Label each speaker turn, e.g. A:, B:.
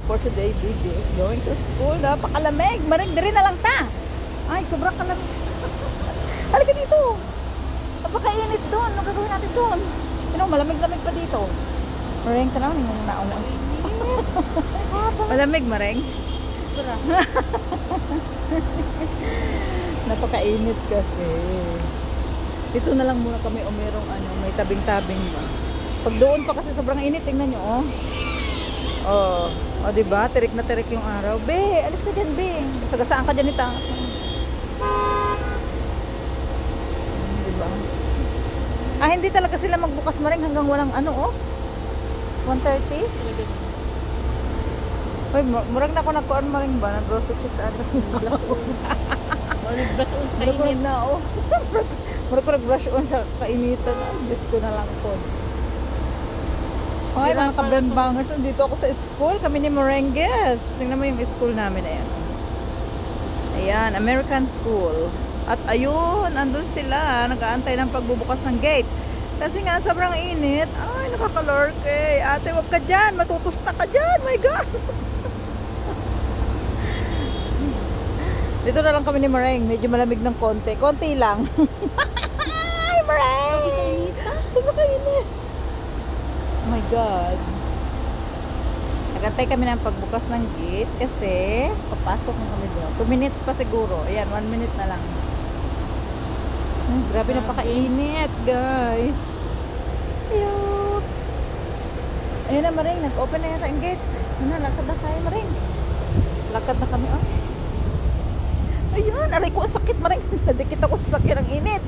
A: For today, BJ is going to school. Napakalamig. Maring diri na lang ta. Ay, sobrang kalamig. Halika dito. Napakainit doon. Ano gagawin natin doon? Tinaw, malamig-lamig pa dito. Maring, tanaw, hindi mo nauna. Malamig, Maring.
B: Sobra.
A: Napakainit kasi. Dito na lang muna kami o merong may tabing-tabing ba. Pag doon pa kasi sobrang init, tingnan nyo, oh. Oh, oh, diba? Tirik na tirik yung araw. Be, alis ka dyan, Be. Sagasaan ka dyan ita. Diba? Ah, hindi talaga sila magbukas, Maring, hanggang walang oh. 1:30? Uy, murag na ako nagkuhan, Maring ba? Nag-roast check
B: Nag-brush on sa
A: Murag ko
B: kainit.
A: na, oh. Murag ko nag-brush on siya kainitan. Diyos ko na lang po. Ay, mga kabembangers, nandito ako sa school. Kami ni Merengues. Tingnan mo yung school namin. Ayan. Ayan, American School. At ayun, andun sila. Nag-aantay ng pagbubukas ng gate. Kasi nga, sobrang init. Ay, nakakalorke. Ate, wag ka dyan. Matutusta ka dyan. My God. Dito na lang kami ni Mereng. Medyo malamig ng konti. Konti lang. Ay, Mereng!
B: Sabi kainita.
A: Sobrang kainit. Oh my God. Nagantay kami ng pagbukas ng gate kasi papasok na kami doon. 2 minutes pa siguro. Ayan, 1 minute na lang. Ay, grabe, napakainit, guys. Ayun. Ayan na, Maring. Nag-open na yata ang gate. Ano, lakad na tayo, Maring. Lakad na kami, oh. Ayun, aray ko, ang sakit, Maring. Nadikit ako sa sakit ng init.